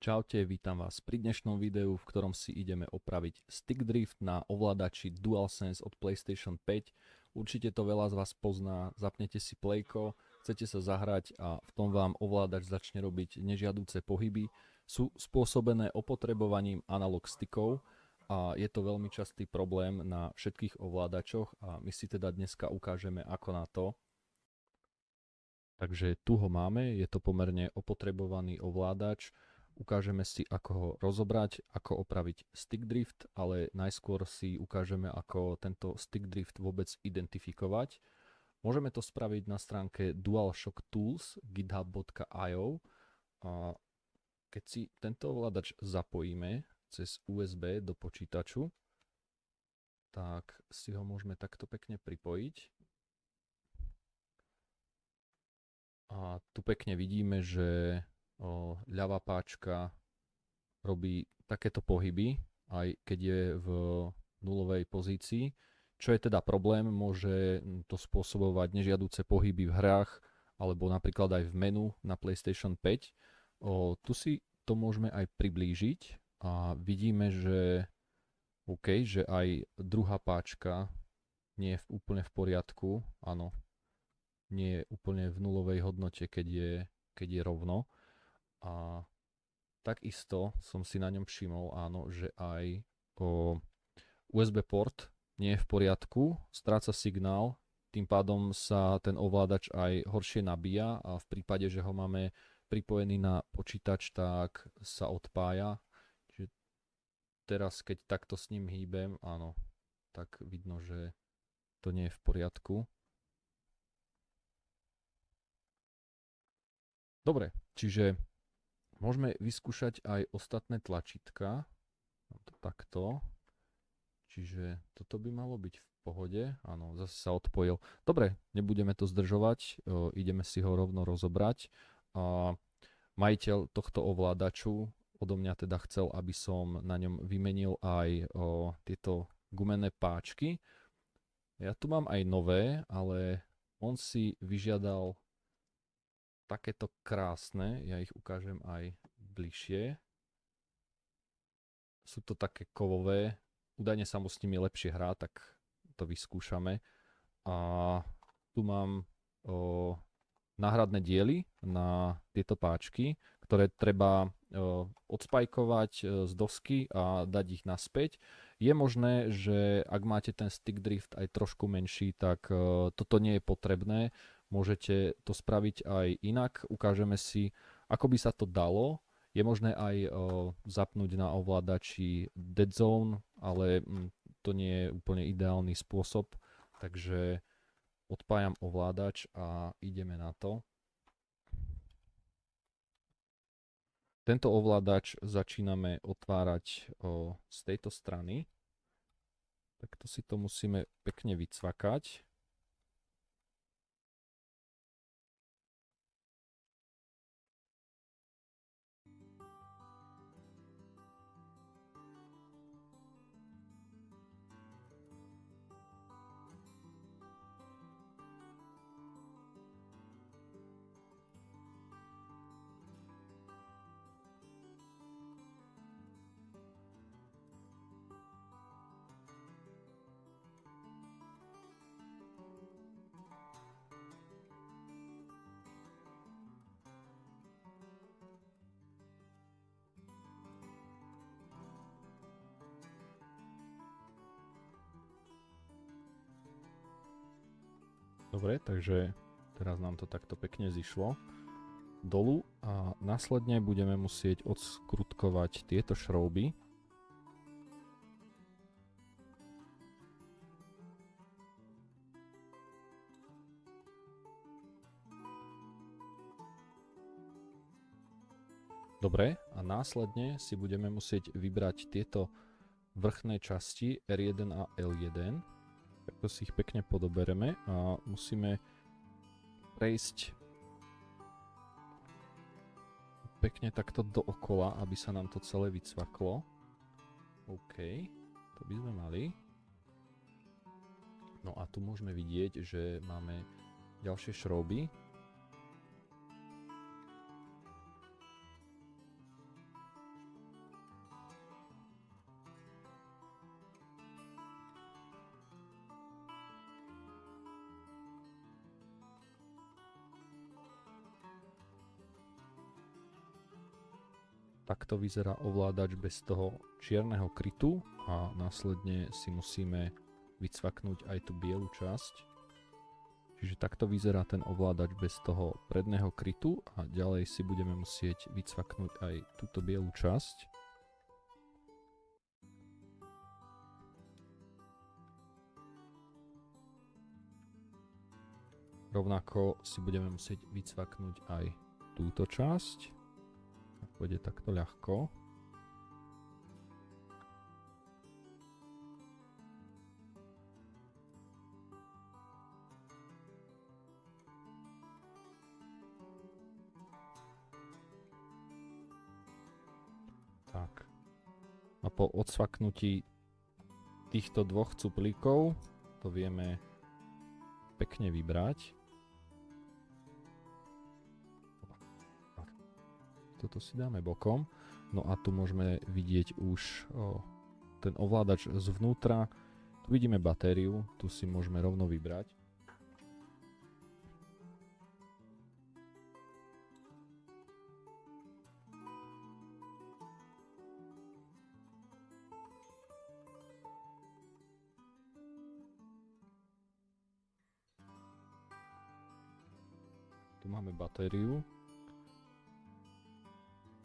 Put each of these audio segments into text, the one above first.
Čaute, vítam vás pri dnešnom videu, v ktorom si ideme opraviť stick drift na ovládači DualSense od PlayStation 5. Určite to veľa z vás pozná, zapnete si playko, chcete sa zahrať a v tom vám ovládač začne robiť nežiaduce pohyby. Sú spôsobené opotrebovaním analog stickov a je to veľmi častý problém na všetkých ovládačoch a my si teda dneska ukážeme ako na to. Takže tu ho máme, je to pomerne opotrebovaný ovládač. Ukážeme si, ako ho rozobrať, ako opraviť stick drift, ale najskôr si ukážeme, ako tento stick drift vôbec identifikovať. Môžeme to spraviť na stránke DualShock Tools github.io. Keď si tento ovládač zapojíme cez USB do počítaču, tak si ho môžeme takto pekne pripojiť. A tu pekne vidíme, že ľavá páčka robí takéto pohyby, aj keď je v nulovej pozícii. Čo je teda problém, môže to spôsobovať nežiaduce pohyby v hrách, alebo napríklad aj v menu na PlayStation 5. Tu si to môžeme aj priblížiť a vidíme, že OK, že aj druhá páčka nie je úplne v poriadku, áno, nie je úplne v nulovej hodnote, keď je rovno. A takisto som si na ňom všimol, áno, že aj USB port nie je v poriadku, stráca signál, tým pádom sa ten ovládač aj horšie nabíja a v prípade, že ho máme pripojený na počítač, tak sa odpája. Čiže teraz, keď takto s ním hýbem, áno, tak vidno, že to nie je v poriadku. Dobre, čiže môžeme vyskúšať aj ostatné tlačítka. Takto. Čiže toto by malo byť v pohode. Áno, zase sa odpojil. Dobre, nebudeme to zdržovať. Ideme si ho rovno rozobrať. Majiteľ tohto ovládaču odo mňa teda chcel, aby som na ňom vymenil aj tieto gumené páčky. Ja tu mám aj nové, ale on si vyžiadal takéto krásne, ja ich ukážem aj bližšie. Sú to také kovové, údajne sa mu s nimi lepšie hrá, tak to vyskúšame. A tu mám náhradné diely na tieto páčky, ktoré treba odspajkovať z dosky a dať ich naspäť. Je možné, že ak máte ten stick drift aj trošku menší, tak toto nie je potrebné. Môžete to spraviť aj inak. Ukážeme si, ako by sa to dalo. Je možné aj zapnúť na ovládači Dead Zone, ale to nie je úplne ideálny spôsob. Takže odpájam ovládač a ideme na to. Tento ovládač začíname otvárať z tejto strany. Takto si to musíme pekne vycvakať. Dobre, takže teraz nám to takto pekne zišlo dolu a následne budeme musieť odskrutkovať tieto šrouby. Dobre, a následne si budeme musieť vybrať tieto vrchné časti R1 a L1. Takto si ich pekne podobereme a musíme prejsť pekne takto dookola, aby sa nám to celé vycvaklo. OK, to by sme mali. No a tu môžeme vidieť, že máme ďalšie šrouby. Takto vyzerá ovládač bez toho čierneho krytu a následne si musíme vycvaknúť aj tú bielu časť. Čiže takto vyzerá ten ovládač bez toho predného krytu a ďalej si budeme musieť vycvaknúť aj túto bielu časť. Rovnako si budeme musieť vycvaknúť aj túto časť. Pôjde takto ľahko. Tak. A po odsvaknutí týchto dvoch cuplíkov to vieme pekne vybrať. Toto si dáme bokom. No a tu môžeme vidieť už ten ovládač zvnútra. Tu vidíme batériu, tu si môžeme rovno vybrať. Tu máme batériu.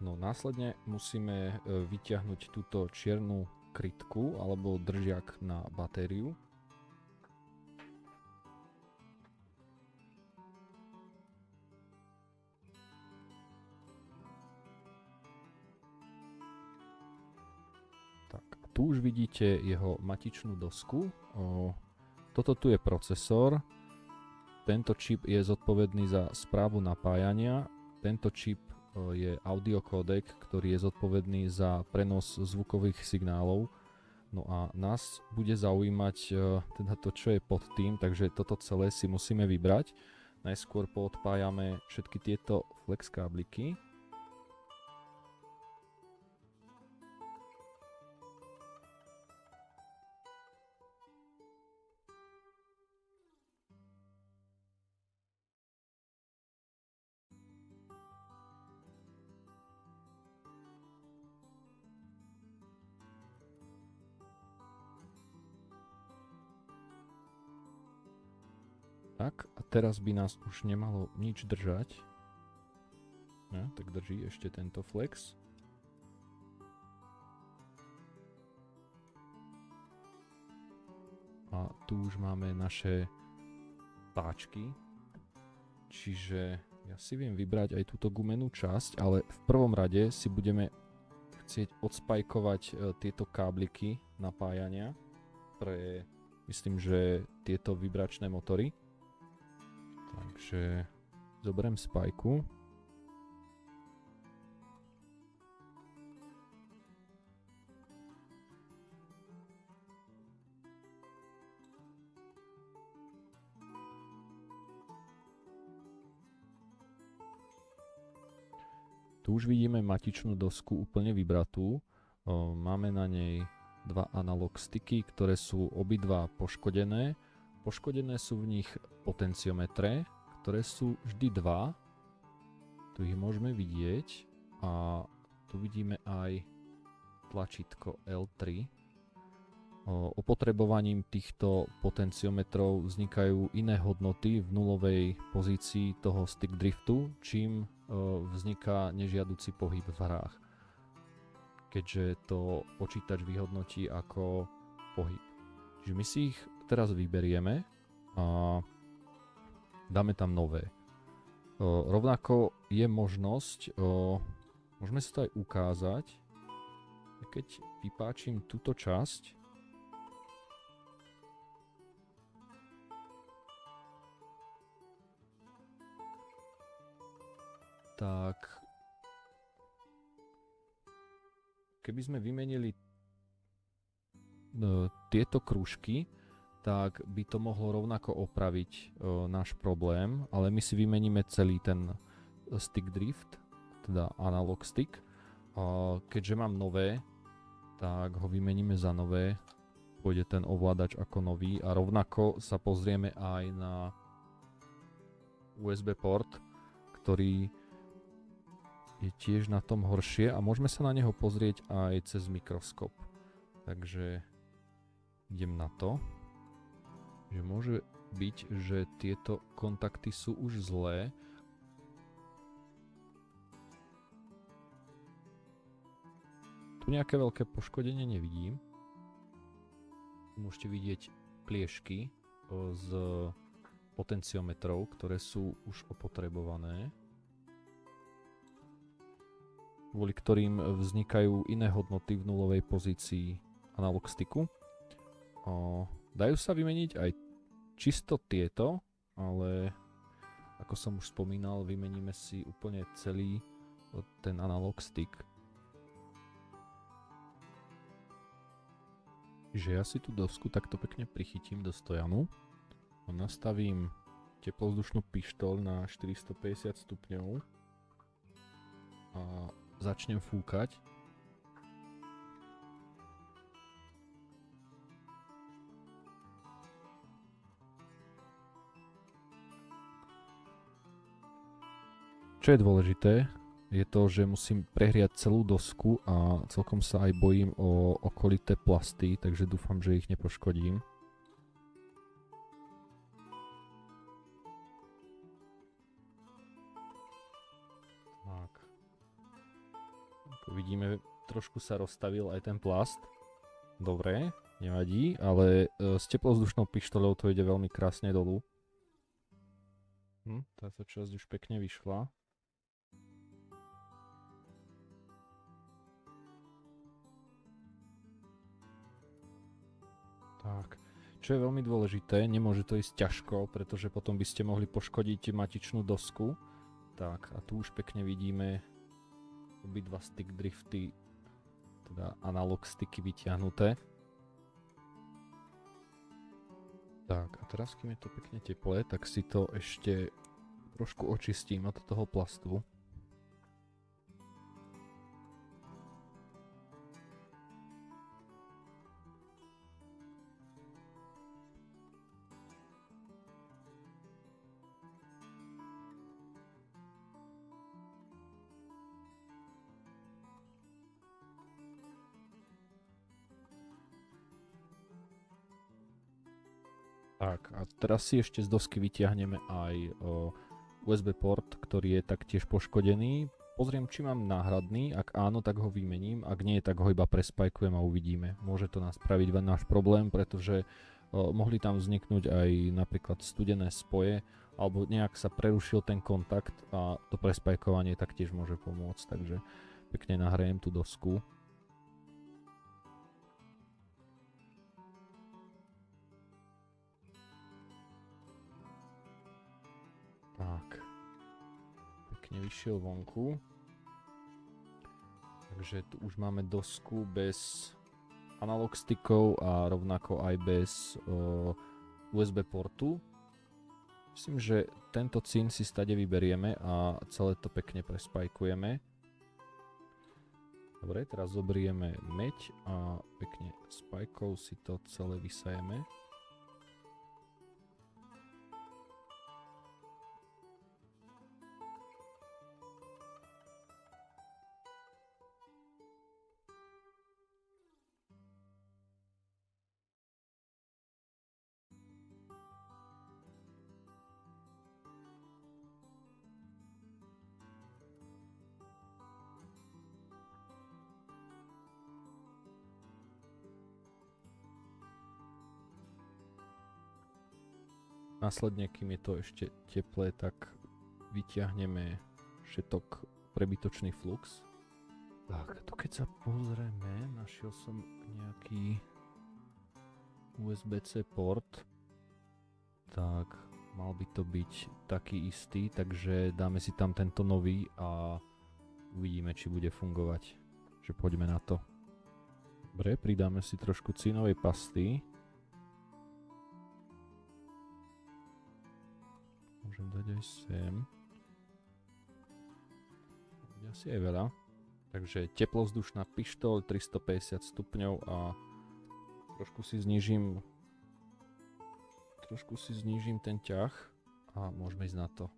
No následne musíme vyťahnuť túto čiernu krytku alebo držiak na batériu. Tak, a tu už vidíte jeho matičnú dosku. Toto tu je procesor. Tento čip je zodpovedný za správu napájania. Tento čip je audiokódek, ktorý je zodpovedný za prenos zvukových signálov. No a nás bude zaujímať teda to, čo je pod tým, takže toto celé si musíme vybrať. Najskôr poodpájame všetky tieto flex kábliky. Tak, a teraz by nás už nemalo nič držať. No, tak drží ešte tento flex. A tu už máme naše páčky. Čiže ja si viem vybrať aj túto gumenú časť, ale v prvom rade si budeme chcieť odspajkovať tieto kábliky napájania pre, myslím, že tieto vibračné motory. Takže zoberiem spajku. Tu už vidíme matičnú dosku úplne vybratú. Máme na nej dva analog sticky, ktoré sú obidva poškodené. Poškodené sú v nich potenciometre, ktoré sú vždy dva. Tu ich môžeme vidieť a tu vidíme aj tlačítko L3. Opotrebovaním týchto potenciometrov vznikajú iné hodnoty v nulovej pozícii toho stick driftu, čím vzniká nežiaducí pohyb v hrách, keďže to počítač vyhodnotí ako pohyb. Čiže my si ich teraz vyberieme a dáme tam nové. Rovnako je možnosť, môžeme si to aj ukázať, keď vypáčim túto časť, tak keby sme vymenili tieto krúžky, tak by to mohlo rovnako opraviť náš problém, ale my si vymeníme celý ten stick drift, teda analog stick. Keďže mám nové, tak ho vymeníme za nové, pôjde ten ovládač ako nový a rovnako sa pozrieme aj na USB port, ktorý je tiež na tom horšie a môžeme sa na neho pozrieť aj cez mikroskop. Takže idem na to, že môže byť, že tieto kontakty sú už zlé. Tu nejaké veľké poškodenie nevidím. Môžete vidieť pliešky z potenciometrov, ktoré sú už opotrebované, kvôli ktorým vznikajú iné hodnoty v nulovej pozícii analog sticku. Dajú sa vymeniť aj čisto tieto, ale ako som už spomínal, vymeníme si úplne celý ten analog stick. Že ja si tú dosku takto pekne prichytím do stojanu. Nastavím teplovzdušnú pištoľ na 450 stupňov a začnem fúkať. Čo je dôležité, je to, že musím prehriať celú dosku a celkom sa aj bojím o okolité plasty, takže dúfam, že ich nepoškodím. Tak. Ako vidíme, trošku sa rozstavil aj ten plast. Dobre, nevadí, ale s teplovzdušnou pištoľou to ide veľmi krásne dolu. Táto časť už pekne vyšla. Tak, čo je veľmi dôležité, nemôže to ísť ťažko, pretože potom by ste mohli poškodiť matičnú dosku. Tak, a tu už pekne vidíme obidva stick drifty, teda analog sticky vyťahnuté. Tak, a teraz, kým je to pekne teplé, tak si to ešte trošku očistím od toho plastu. Tak, a teraz si ešte z dosky vyťahneme aj USB port, ktorý je taktiež poškodený. Pozriem, či mám náhradný, ak áno, tak ho vymením, ak nie, tak ho iba prespajkujem a uvidíme. Môže to nás spraviť náš problém, pretože mohli tam vzniknúť aj napríklad studené spoje, alebo nejak sa prerušil ten kontakt a to prespajkovanie taktiež môže pomôcť, takže pekne nahrajem tú dosku. Tak, pekne vyšiel vonku. Takže tu už máme dosku bez analog stickov a rovnako aj bez USB portu. Myslím, že tento cín si stade vyberieme a celé to pekne prespajkujeme. Dobre, teraz zobrieme meď a pekne spajkou si to celé vysajeme. Následne, kým je to ešte teplé, tak vyťahneme všetok prebytočný flux. Tak, tu keď sa pozrieme, našiel som nejaký USB-C port. Tak, mal by to byť taký istý, takže dáme si tam tento nový a uvidíme, či bude fungovať. Takže poďme na to. Dobre, pridáme si trošku cínovej pasty. Môžem dať aj sem. Asi aj veľa. Takže teplovzdušná pištoľ 350 stupňov a trošku si znížim ten ťah a môžeme ísť na to.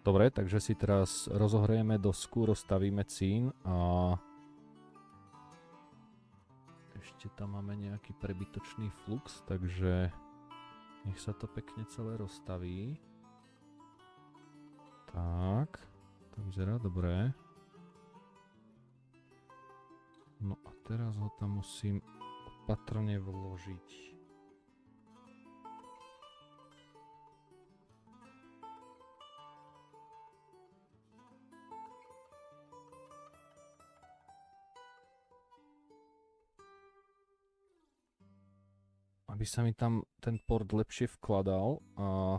Dobre, takže si teraz rozohrejeme dosku, rozstavíme cín a ešte tam máme nejaký prebytočný flux, takže nech sa to pekne celé rozstaví. Tak, to vyzerá dobré. No a teraz ho tam musím opatrne vložiť. Aby sa mi tam ten port lepšie vkladal a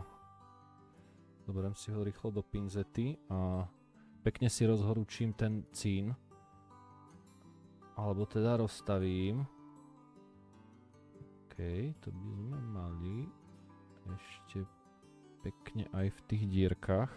zoberiem si ho rýchlo do pinzety a pekne si rozhorúčim ten cín. Alebo teda rozstavím. OK, to by sme mali ešte pekne aj v tých dierkach.